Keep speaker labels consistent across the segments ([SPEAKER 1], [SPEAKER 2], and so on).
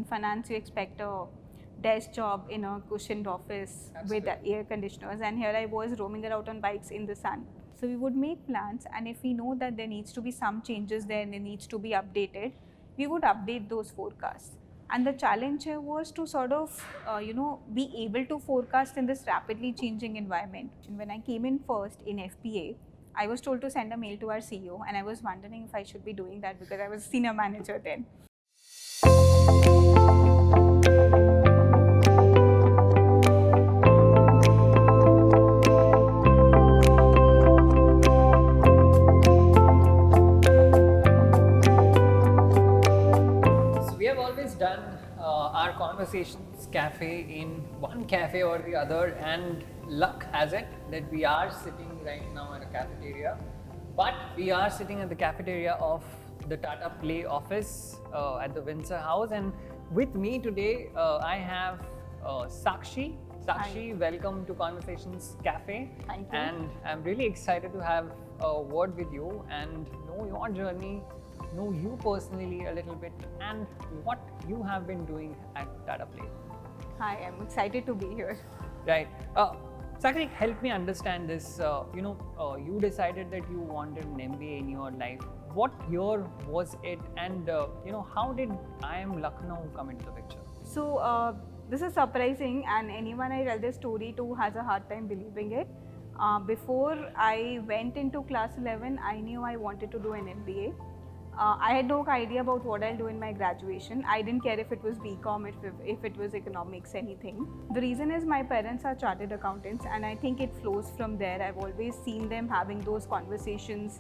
[SPEAKER 1] in finance you expect a desk job in a cushioned office with air conditioners, and here I was roaming around on bikes in the sun. So we would make plans, and if we know that there needs to be some changes there and it needs to be updated, we would update those forecasts. And the challenge here was to sort of, be able to forecast in this rapidly changing environment. When I came in first in FPA, I was told to send a mail to our CEO, and I was wondering if I should be doing that because I was a senior manager then.
[SPEAKER 2] We have always done our Conversations Cafe in one cafe or the other, and luck has it that we are sitting right now at a cafeteria, but we are sitting at the cafeteria of the Tata Play office at the Windsor House, and with me today I have Sakshi. Sakshi,
[SPEAKER 1] Hi.
[SPEAKER 2] welcome to Conversations Cafe.
[SPEAKER 1] Thank you.
[SPEAKER 2] And I'm really excited to have a word with you and know your journey, know you personally a little bit, and what you have been doing at Tata Play.
[SPEAKER 1] Hi, I'm excited to be here.
[SPEAKER 2] Right. Sakshi, help me understand this. You decided that you wanted an MBA in your life. What year was it, and how did I Am Lucknow come into the picture?
[SPEAKER 1] So this is surprising, and anyone I tell this story to has a hard time believing it. Before I went into class 11, I knew I wanted to do an MBA. I had no idea about what I'll do in my graduation. I didn't care if it was BCom, if it was economics, anything. The reason is my parents are chartered accountants, and I think it flows from there. I've always seen them having those conversations,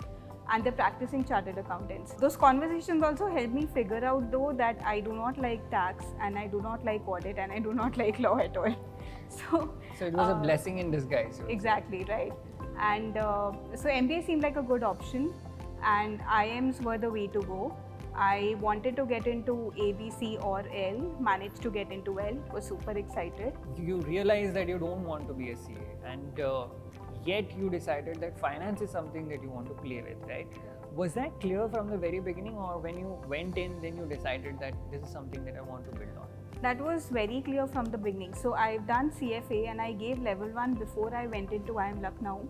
[SPEAKER 1] and they're practicing chartered accountants. Those conversations also helped me figure out though that I do not like tax, and I do not like audit, and I do not like law at all.
[SPEAKER 2] So it was a blessing in disguise.
[SPEAKER 1] Exactly, right. And so MBA seemed like a good option, and IIMs were the way to go. I wanted to get into A, B, C or L, managed to get into L, was super excited.
[SPEAKER 2] You realize that you don't want to be a CA, and yet you decided that finance is something that you want to play with, right? Was that clear from the very beginning, or when you went in, then you decided that this is something that I want to build on?
[SPEAKER 1] That was very clear from the beginning. So I've done CFA and I gave level 1 before I went into I Am Lucknow.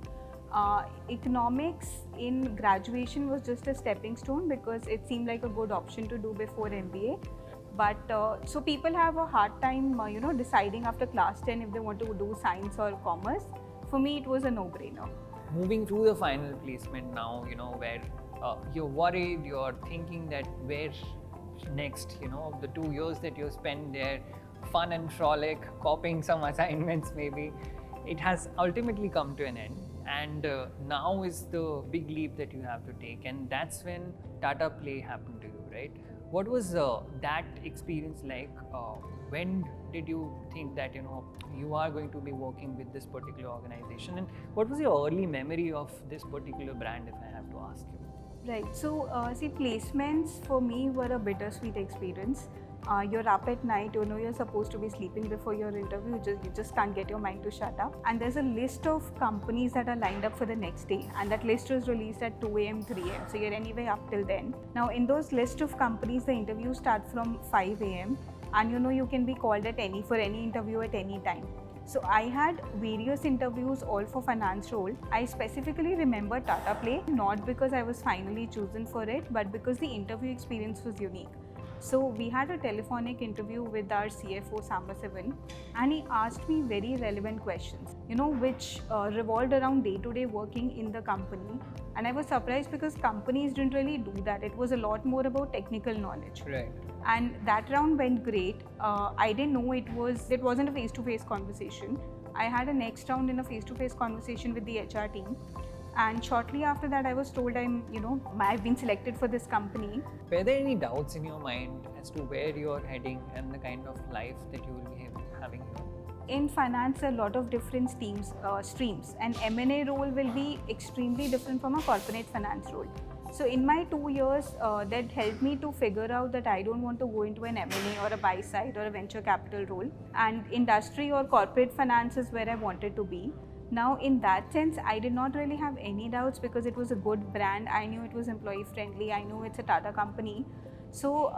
[SPEAKER 1] Economics in graduation was just a stepping stone because it seemed like a good option to do before MBA. But so people have a hard time, deciding after class 10 if they want to do science or commerce. For me, it was a no-brainer.
[SPEAKER 2] Moving to the final placement now, where you're worried, you're thinking that where next, the 2 years that you spent there, fun and frolic, copying some assignments maybe, it has ultimately come to an end. And now is the big leap that you have to take, and that's when Tata Play happened to you, right? What was that experience like? When did you think that you are going to be working with this particular organization, and what was your early memory of this particular brand, if I have to ask you?
[SPEAKER 1] Right. So, placements for me were a bittersweet experience. You're up at night, you're supposed to be sleeping before your interview, you just can't get your mind to shut up. And there's a list of companies that are lined up for the next day, and that list was released at 2 a.m., 3 a.m. So you're anyway up till then. Now, in those list of companies, the interviews start from 5 a.m. and you can be called for any interview at any time. So I had various interviews all for finance role. I specifically remember Tata Play, not because I was finally chosen for it, but because the interview experience was unique. So we had a telephonic interview with our CFO Sambasivan, and he asked me very relevant questions, which revolved around day-to-day working in the company. And I was surprised because companies didn't really do that. It was a lot more about technical knowledge.
[SPEAKER 2] Right.
[SPEAKER 1] And that round went great. I didn't know it wasn't a face-to-face conversation. I had a next round in a face-to-face conversation with the HR team. And shortly after that, I was told I've been selected for this company.
[SPEAKER 2] Were there any doubts in your mind as to where you're heading and the kind of life that you will be having here?
[SPEAKER 1] In finance, there are a lot of different streams. An M&A role will be extremely different from a corporate finance role. So in my 2 years, that helped me to figure out that I don't want to go into an M&A or a buy side or a venture capital role. And industry or corporate finance is where I wanted to be. Now, in that sense, I did not really have any doubts because it was a good brand. I knew it was employee friendly. I knew it's a Tata company. So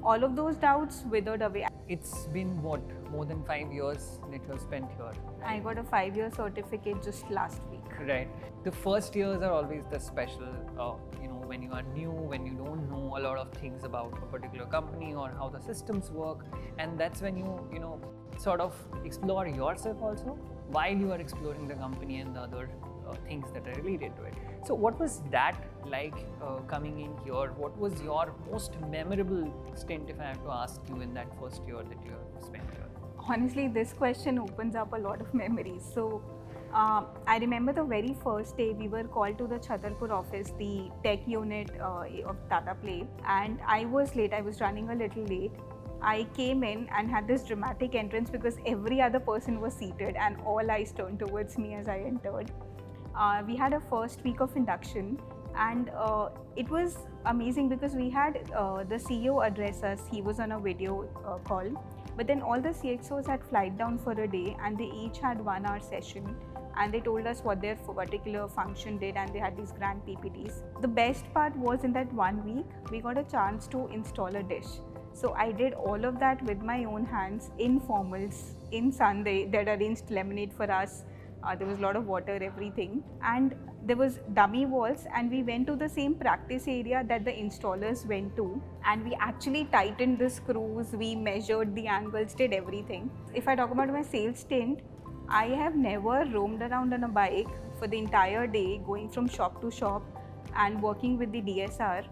[SPEAKER 1] all of those doubts withered away.
[SPEAKER 2] It's been what, more than 5 years that you've spent here?
[SPEAKER 1] I got a 5-year certificate just last week.
[SPEAKER 2] Right. The first years are always the special, when you are new, when you don't know a lot of things about a particular company or how the systems work, and that's when you sort of explore yourself also while you are exploring the company and the other things that are related to it. So what was that like coming in here? What was your most memorable stint, if I have to ask you, in that first year that you have spent here?
[SPEAKER 1] Honestly, this question opens up a lot of memories. So I remember the very first day we were called to the Chhatarpur office, the tech unit of Tata Play, and I was late. I was running a little late. I came in and had this dramatic entrance because every other person was seated and all eyes turned towards me as I entered. We had a first week of induction, and it was amazing because we had the CEO address us. He was on a video call, but then all the CXOs had flight down for a day and they each had 1 hour session, and they told us what their particular function did, and they had these grand PPTs. The best part was in that 1 week, we got a chance to install a dish. So I did all of that with my own hands in formals, in Sunday. They'd arranged lemonade for us. There was a lot of water, everything. And there was dummy walls, and we went to the same practice area that the installers went to. And we actually tightened the screws, we measured the angles, did everything. If I talk about my sales stint, I have never roamed around on a bike for the entire day, going from shop to shop and working with the DSR.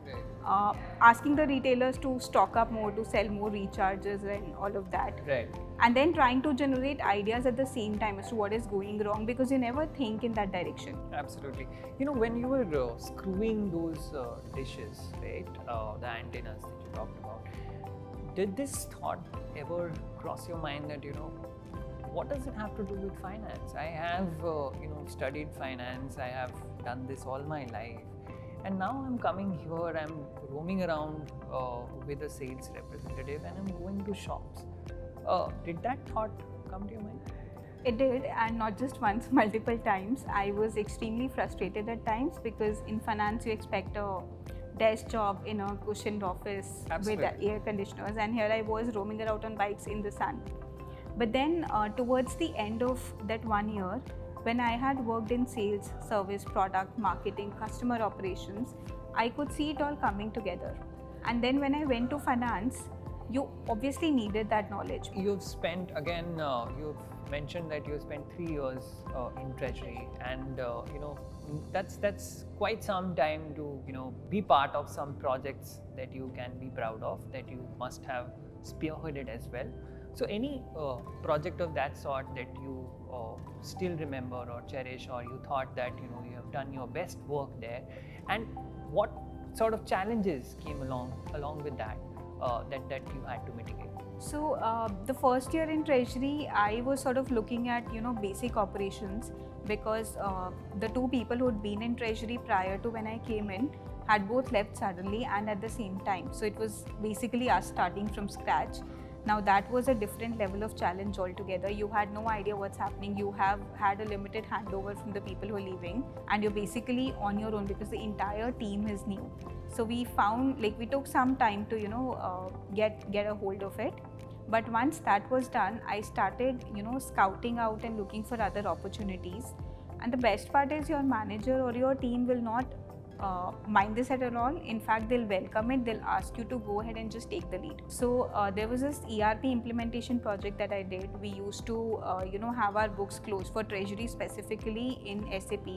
[SPEAKER 1] Asking the retailers to stock up more, to sell more recharges and all of that.
[SPEAKER 2] Right.
[SPEAKER 1] And then trying to generate ideas at the same time as to what is going wrong, because you never think in that direction.
[SPEAKER 2] Absolutely. When you were screwing those dishes, right, the antennas that you talked about, did this thought ever cross your mind that, what does it have to do with finance? I have, studied finance, I have done this all my life. And now I'm coming here, I'm roaming around with a sales representative and I'm going to shops. Did that thought come to your mind?
[SPEAKER 1] It did, and not just once, multiple times. I was extremely frustrated at times because in finance you expect a desk job in a cushioned office.
[SPEAKER 2] Absolutely.
[SPEAKER 1] With air conditioners, and here I was roaming around on bikes in the sun. But then towards the end of that 1 year, when I had worked in sales, service, product, marketing, customer operations, I could see it all coming together. And then when I went to finance, you obviously needed that knowledge.
[SPEAKER 2] You've spent, again, you've mentioned that you spent 3 years in treasury, and that's quite some time to be part of some projects that you can be proud of, that you must have spearheaded as well. So any project of that sort that you still remember or cherish, or you thought that you have done your best work there, and what sort of challenges came along with that that you had to mitigate?
[SPEAKER 1] So the first year in treasury, I was sort of looking at basic operations, because the two people who'd been in treasury prior to when I came in had both left suddenly and at the same time. So it was basically us starting from scratch. Now that was a different level of challenge altogether. You had no idea what's happening. You have had a limited handover from the people who are leaving, and you're basically on your own because the entire team is new. So we found, we took some time to get a hold of it. But once that was done, I started scouting out and looking for other opportunities. And the best part is your manager or your team will not mind this at all. In fact, they'll welcome it. They'll ask you to go ahead and just take the lead. So there was this ERP implementation project that I did. We used to have our books closed for treasury specifically in SAP,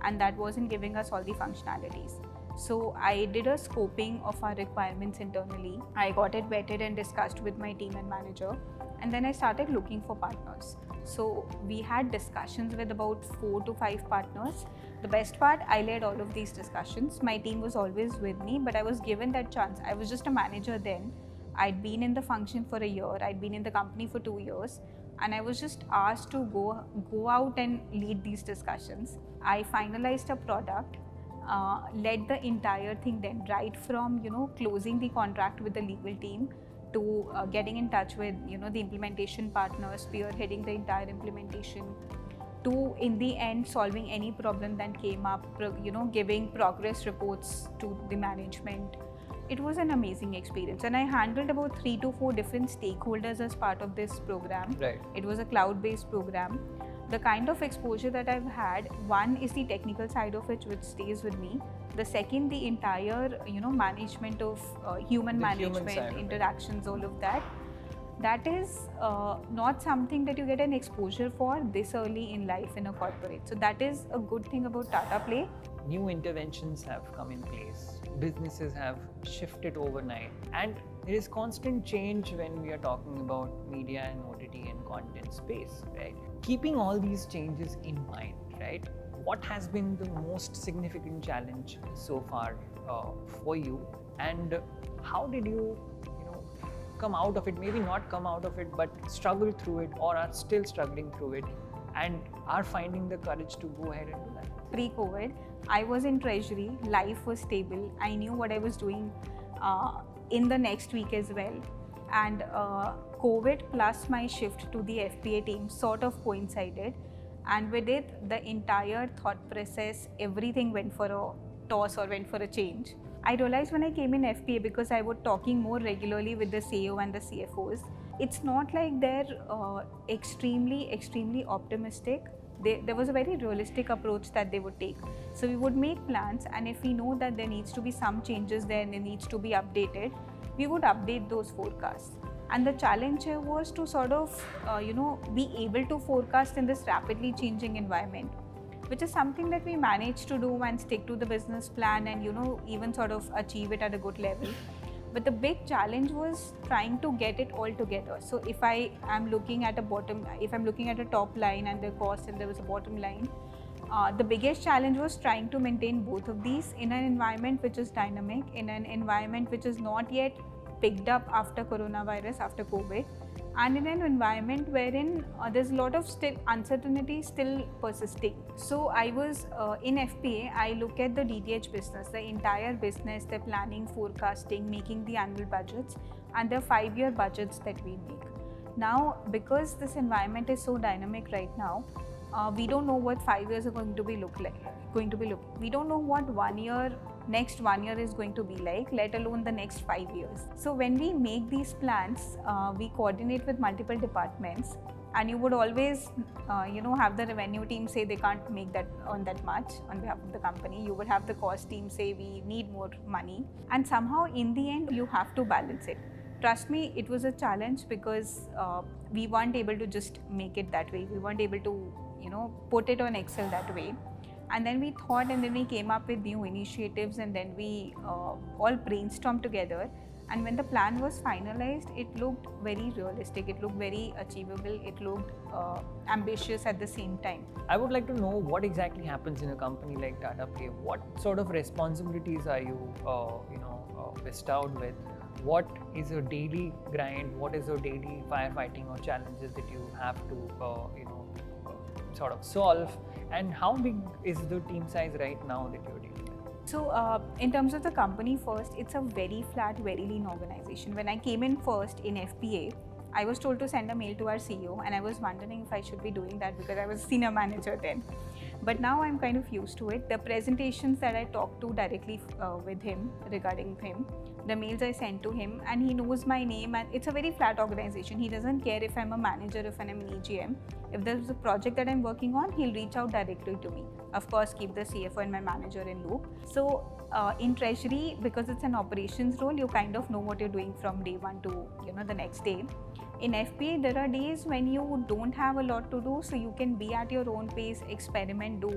[SPEAKER 1] and that wasn't giving us all the functionalities. So I did a scoping of our requirements internally. I got it vetted and discussed with my team and manager, and then I started looking for partners. So we had discussions with about 4 to 5 partners. The best part, I led all of these discussions. My team was always with me, but I was given that chance. I was just a manager then. I'd been in the function for a year. I'd been in the company for 2 years, and I was just asked to go out and lead these discussions. I finalized a product, led the entire thing then, right from closing the contract with the legal team to getting in touch with the implementation partners, spearheading the entire implementation, to in the end solving any problem that came up, giving progress reports to the management, It was an amazing experience, and I handled about 3 to 4 different stakeholders as part of this program.
[SPEAKER 2] Right.
[SPEAKER 1] It was a cloud-based program. The kind of exposure that I've had, one is the technical side of it, which stays with me. The second, the entire management of human management, interactions, all of that. That is not something that you get an exposure for this early in life in a corporate. So that is a good thing about Tata Play.
[SPEAKER 2] New interventions have come in place, businesses have shifted overnight, and there is constant change when we are talking about media and OTT and content space, right? Keeping all these changes in mind, right? What has been the most significant challenge so far for you, and how did you come out of it? Maybe not come out of it, but struggle through it, or are still struggling through it, and are finding the courage to go ahead and do that?
[SPEAKER 1] Pre-COVID, I was in treasury, life was stable, I knew what I was doing in the next week as well, and COVID plus my shift to the FPA team sort of coincided, and with it the entire thought process, everything went for a toss or went for a change. I realized when I came in FPA, because I was talking more regularly with the CEO and the CFOs, it's not like they're extremely optimistic. There was a very realistic approach that they would take. So we would make plans, and if we know that there needs to be some changes there and it needs to be updated, we would update those forecasts. And the challenge here was to sort of be able to forecast in this rapidly changing environment, which is something that we managed to do and stick to the business plan and even sort of achieve it at a good level. But the big challenge was trying to get it all together. So if I am looking at a top line and the cost and there was a bottom line, the biggest challenge was trying to maintain both of these in an environment which is dynamic, in an environment which is not yet picked up after coronavirus, after COVID, and in an environment wherein there's a lot of uncertainty still persisting. So I was in FPA, I look at the DTH business, the entire business, the planning, forecasting, making the annual budgets, and the 5-year budgets that we make. Now, because this environment is so dynamic right now, we don't know what 5 years are going to look like. We don't know what next 1 year is going to be like, let alone the next 5 years. So when we make these plans, we coordinate with multiple departments, and you would always have the revenue team say they can't make that much on behalf of the company. You would have the cost team say we need more money, and somehow in the end you have to balance it. Trust me, it was a challenge because we weren't able to just make it that way. We weren't able to put it on Excel that way. And then we thought, and then we came up with new initiatives, and then we all brainstormed together. And when the plan was finalized, it looked very realistic, it looked very achievable, it looked ambitious at the same time.
[SPEAKER 2] I would like to know what exactly happens in a company like Tata Play. What sort of responsibilities are you, bestowed with? What is your daily grind? What is your daily firefighting or challenges that you have to, sort of solve? And how big is the team size right now that you're dealing with?
[SPEAKER 1] So in terms of the company first, it's a very flat, very lean organization. When I came in first in FPA, I was told to send a mail to our CEO, and I was wondering if I should be doing that because I was a senior manager then. But now I'm kind of used to it. The presentations that I talked to directly with him, regarding him, the mails I sent to him, and he knows my name, and it's a very flat organization. He doesn't care if I'm a manager, if I'm an EGM. If there's a project that I'm working on, he'll reach out directly to me. Of course, keep the CFO and my manager in loop. So in treasury, because it's an operations role, you kind of know what you're doing from day one to the next day. In FPA, there are days when you don't have a lot to do, so you can be at your own pace, experiment, do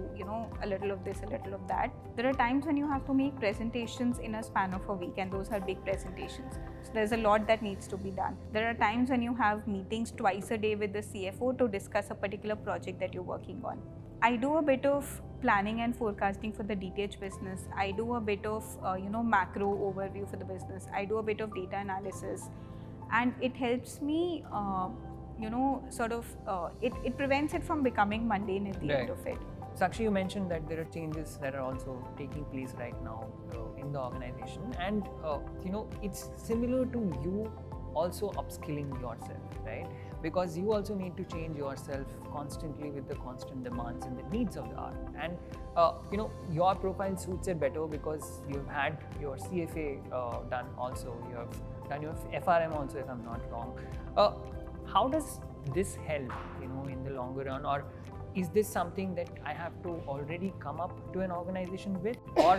[SPEAKER 1] a little of this, a little of that. There are times when you have to make presentations in a span of a week, and those are big presentations. So there's a lot that needs to be done. There are times when you have meetings twice a day with the CFO to discuss a particular project that you're working on. I do a bit of planning and forecasting for the DTH business. I do a bit of macro overview for the business. I do a bit of data analysis. And it helps me, it prevents it from becoming mundane at the end of it.
[SPEAKER 2] Sakshi, you mentioned that there are changes that are also taking place right now in the organization, and it's similar to you also upskilling yourself, right? Because you also need to change yourself constantly with the constant demands and the needs of the hour. And your profile suits it better because you've had your CFA done also, you have done your FRM also, if I'm not wrong. How does this help, in the longer run, or is this something that I have to already come up to an organization with, or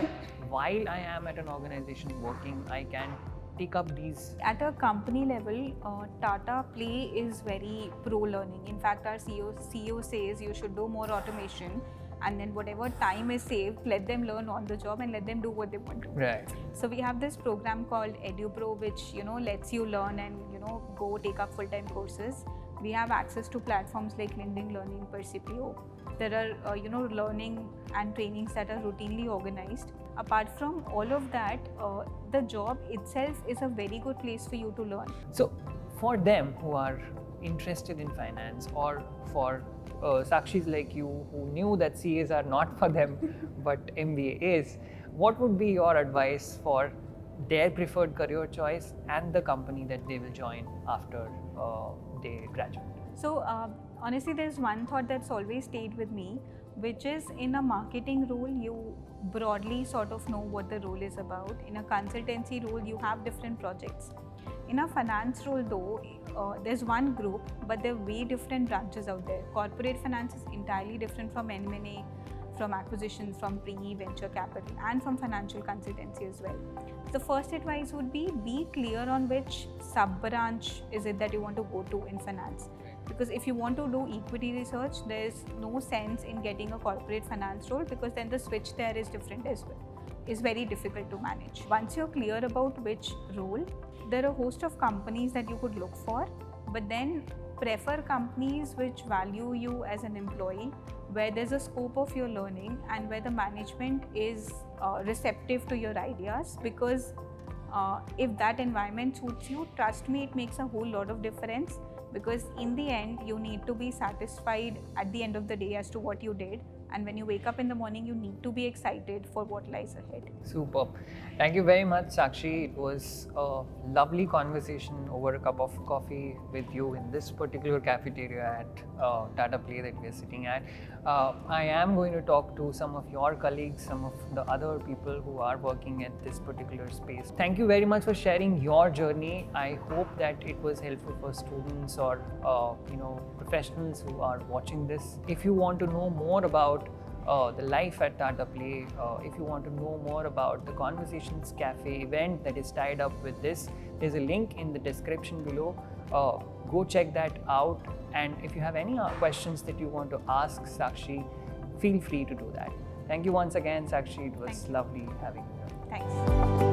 [SPEAKER 2] while I am at an organization working, I can take up these?
[SPEAKER 1] At a company level, Tata Play is very pro-learning. In fact, our CEO says you should do more automation, and then whatever time is saved, let them learn on the job and let them do what they want to.
[SPEAKER 2] Right.
[SPEAKER 1] So we have this program called EduPro, which lets you learn and go take up full-time courses. We have access to platforms like LinkedIn Learning, Percipio. There are learning and trainings that are routinely organized. Apart from all of that, the job itself is a very good place for you to learn.
[SPEAKER 2] So for them who are interested in finance, or for Sakshis like you who knew that CAs are not for them but MBA is, what would be your advice for their preferred career choice and the company that they will join after they graduate?
[SPEAKER 1] So honestly, there's one thought that's always stayed with me, which is in a marketing role, you broadly sort of know what the role is about. In a consultancy role, you have different projects. In a finance role though, there's one group, but there are way different branches out there. Corporate finance is entirely different from M&A, from acquisitions, from PE, venture capital, and from financial consultancy as well. The first advice would be clear on which sub-branch is it that you want to go to in finance. Because if you want to do equity research, there's no sense in getting a corporate finance role, because then the switch there is different as well. It's very difficult to manage. Once you're clear about which role, there are a host of companies that you could look for, but then prefer companies which value you as an employee, where there's a scope of your learning and where the management is receptive to your ideas. Because if that environment suits you, trust me, it makes a whole lot of difference. Because in the end, you need to be satisfied at the end of the day as to what you did. And when you wake up in the morning, you need to be excited for what lies ahead.
[SPEAKER 2] Superb. Thank you very much, Sakshi. It was a lovely conversation over a cup of coffee with you in this particular cafeteria at Tata Play that we're sitting at. I am going to talk to some of your colleagues, some of the other people who are working at this particular space. Thank you very much for sharing your journey. I hope that it was helpful for students or professionals who are watching this. If you want to know more about the life at Tata Play, if you want to know more about the Konversations Cafe event that is tied up with this, there's a link in the description below. Go check that out, and if you have any questions that you want to ask Sakshi, feel free to do that. Thank you once again, Sakshi. It was lovely having you here.
[SPEAKER 1] Thanks.